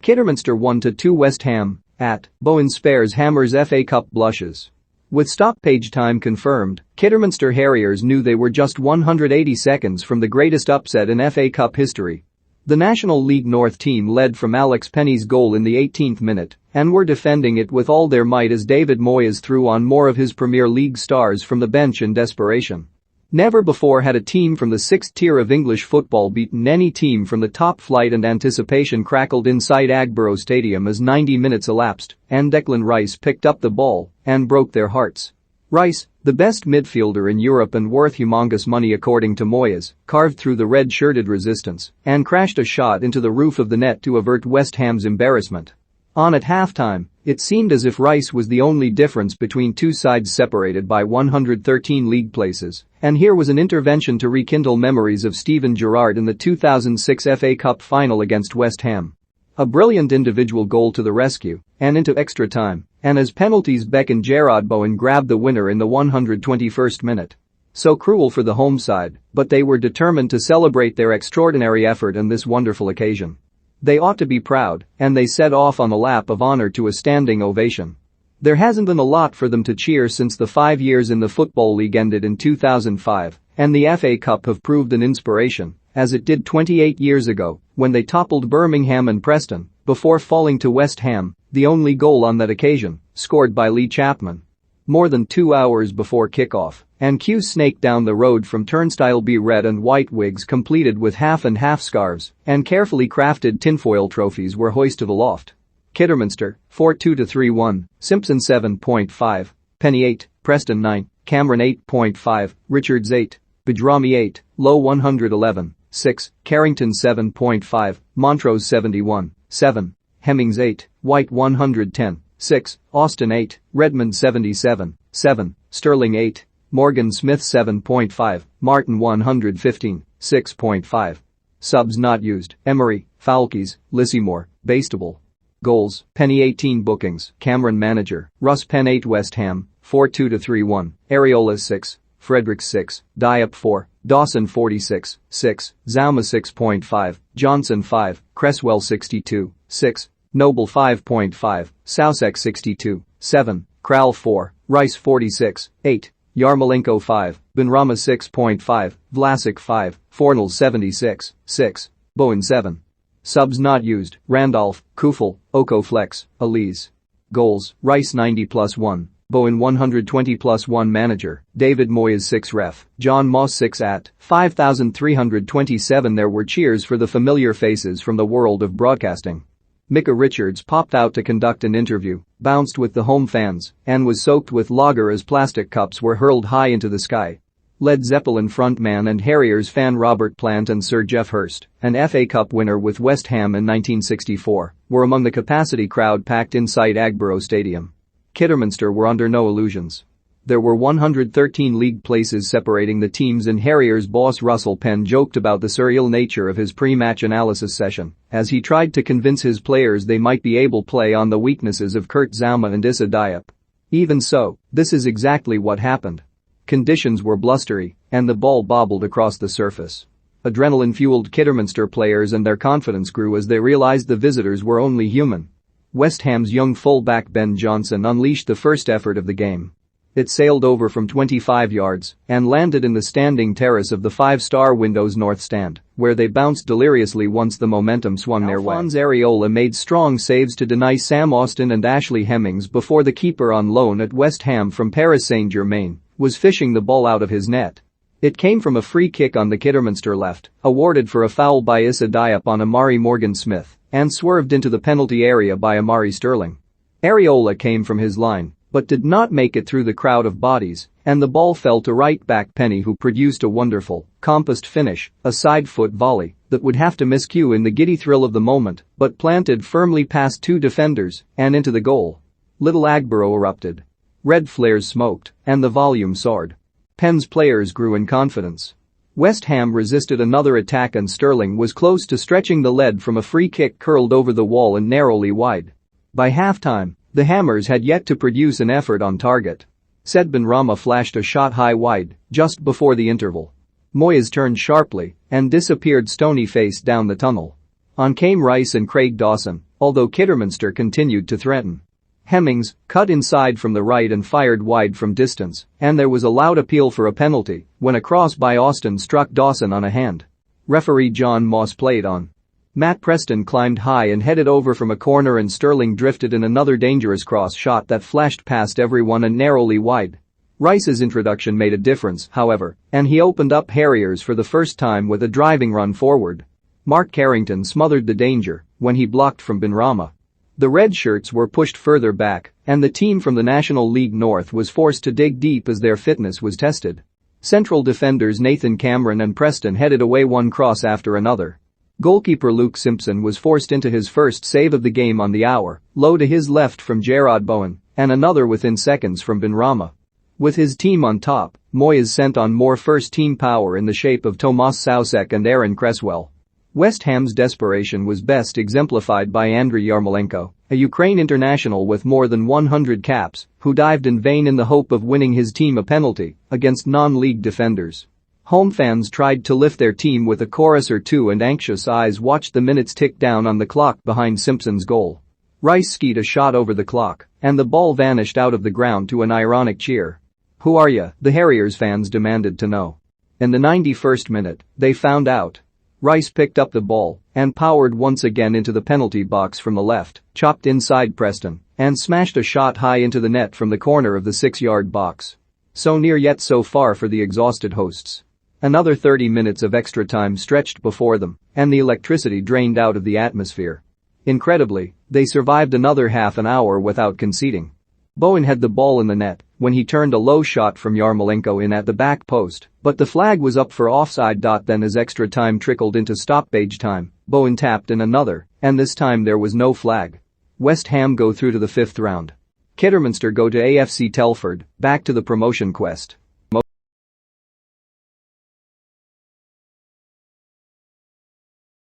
Kidderminster 1-2 West Ham, at Bowen spares Hammers FA Cup blushes. With stoppage time confirmed, Kidderminster Harriers knew they were just 180 seconds from the greatest upset in FA Cup history. The National League North team led from Alex Penny's goal in the 18th minute and were defending it with all their might as David Moyes threw on more of his Premier League stars from the bench in desperation. Never before had a team from the 6th tier of English football beaten any team from the top flight, and anticipation crackled inside Agborough Stadium as 90 minutes elapsed and Declan Rice picked up the ball and broke their hearts. Rice, the best midfielder in Europe and worth humongous money according to Moyes, carved through the red-shirted resistance and crashed a shot into the roof of the net to avert West Ham's embarrassment. On at halftime, it seemed as if Rice was the only difference between two sides separated by 113 league places, and here was an intervention to rekindle memories of Steven Gerrard in the 2006 FA Cup final against West Ham. A brilliant individual goal to the rescue and into extra time, and as penalties beckoned, Jarrod Bowen grabbed the winner in the 121st minute. So cruel for the home side, but they were determined to celebrate their extraordinary effort on this wonderful occasion. They ought to be proud, and they set off on a lap of honor to a standing ovation. There hasn't been a lot for them to cheer since the 5 years in the Football League ended in 2005, and the FA Cup have proved an inspiration, as it did 28 years ago when they toppled Birmingham and Preston before falling to West Ham, the only goal on that occasion, scored by Lee Chapman. More than 2 hours before kickoff, and Q snaked down the road from Turnstile B. Red and white wigs completed with half-and-half scarves and carefully crafted tinfoil trophies were hoisted aloft. Kidderminster, 4-2-3-1, Simpson 7.5, Penny 8, Preston 9, Cameron 8.5, Richards 8, Bajrami 8, Low 111, 6, Carrington 7.5, Montrose 71, 7, Hemmings 8, White 110, 6, Austin 8, Redmond 77, 7, Sterling 8, Morgan Smith 7.5, Martin 115, 6.5. Subs not used, Emery, Falkes, Lissymore, Bastable. Goals, Penny 18 bookings, Cameron manager, Russ Penn 8 West Ham, 4-2-3-1, Areola 6, Fredericks 6, Diop 4, Dawson 46, 6, Zauma 6.5, Johnson 5, Cresswell 62, 6, Noble 5.5, Soucek 62, 7, Kral 4, Rice 46, 8, Yarmolenko 5, Benrahma 6.5, Vlasic 5, Fornal 76, 6, Bowen 7. Subs not used, Randolph, Kufel, Oko Flex, Elise. Goals, Rice 90+1, Bowen 120+1 manager, David Moyes 6 ref, John Moss 6 at 5,327. There were cheers for the familiar faces from the world of broadcasting. Micah Richards popped out to conduct an interview, bounced with the home fans, and was soaked with lager as plastic cups were hurled high into the sky. Led Zeppelin frontman and Harriers fan Robert Plant and Sir Geoff Hurst, an FA Cup winner with West Ham in 1964, were among the capacity crowd packed inside Agborough Stadium. Kidderminster were under no illusions. There were 113 league places separating the teams, and Harriers boss Russell Penn joked about the surreal nature of his pre-match analysis session as he tried to convince his players they might be able to play on the weaknesses of Kurt Zouma and Issa Diop. Even so, this is exactly what happened. Conditions were blustery, and the ball bobbled across the surface. Adrenaline-fueled Kidderminster players and their confidence grew as they realized the visitors were only human. West Ham's young fullback Ben Johnson unleashed the first effort of the game. It sailed over from 25 yards and landed in the standing terrace of the five-star Windows North stand, where they bounced deliriously once the momentum swung their way. Alphonse Areola made strong saves to deny Sam Austin and Ashley Hemmings before the keeper on loan at West Ham from Paris Saint-Germain was fishing the ball out of his net. It came from a free kick on the Kidderminster left, awarded for a foul by Issa Diop on Amari Morgan-Smith, and swerved into the penalty area by Amari Sterling. Areola came from his line, but did not make it through the crowd of bodies, and the ball fell to right-back Penny, who produced a wonderful, compassed finish, a side-foot volley that would have to miscue in the giddy thrill of the moment, but planted firmly past two defenders and into the goal. Little Agborough erupted. Red flares smoked, and the volume soared. Penn's players grew in confidence. West Ham resisted another attack, and Sterling was close to stretching the lead from a free kick curled over the wall and narrowly wide. By halftime, the Hammers had yet to produce an effort on target. Said Benrahma flashed a shot high wide just before the interval. Moyes turned sharply and disappeared stony-faced down the tunnel. On came Rice and Craig Dawson, although Kidderminster continued to threaten. Hemmings cut inside from the right and fired wide from distance, and there was a loud appeal for a penalty when a cross by Austin struck Dawson on a hand. Referee John Moss played on. Matt Preston climbed high and headed over from a corner, and Sterling drifted in another dangerous cross shot that flashed past everyone and narrowly wide. Rice's introduction made a difference, however, and he opened up Harriers for the first time with a driving run forward. Mark Carrington smothered the danger when he blocked from Benrahma. The red shirts were pushed further back, and the team from the National League North was forced to dig deep as their fitness was tested. Central defenders Nathan Cameron and Preston headed away one cross after another. Goalkeeper Luke Simpson was forced into his first save of the game on the hour, low to his left from Gerard Bowen, and another within seconds from Benrahma. With his team on top, Moyes sent on more first-team power in the shape of Tomas Soucek and Aaron Cresswell. West Ham's desperation was best exemplified by Andriy Yarmolenko, a Ukraine international with more than 100 caps, who dived in vain in the hope of winning his team a penalty against non-league defenders. Home fans tried to lift their team with a chorus or two, and anxious eyes watched the minutes tick down on the clock behind Simpson's goal. Rice skied a shot over the clock, and the ball vanished out of the ground to an ironic cheer. "Who are ya?" the Harriers fans demanded to know. In the 91st minute, they found out. Rice picked up the ball and powered once again into the penalty box from the left, chopped inside Preston, and smashed a shot high into the net from the corner of the 6-yard box. So near yet so far for the exhausted hosts. Another 30 minutes of extra time stretched before them, and the electricity drained out of the atmosphere. Incredibly, they survived another half an hour without conceding. Bowen had the ball in the net when he turned a low shot from Yarmolenko in at the back post, but the flag was up for offside. Then as extra time trickled into stoppage time, Bowen tapped in another, and this time there was no flag. West Ham go through to the 5th round. Kidderminster go to AFC Telford, back to the promotion quest.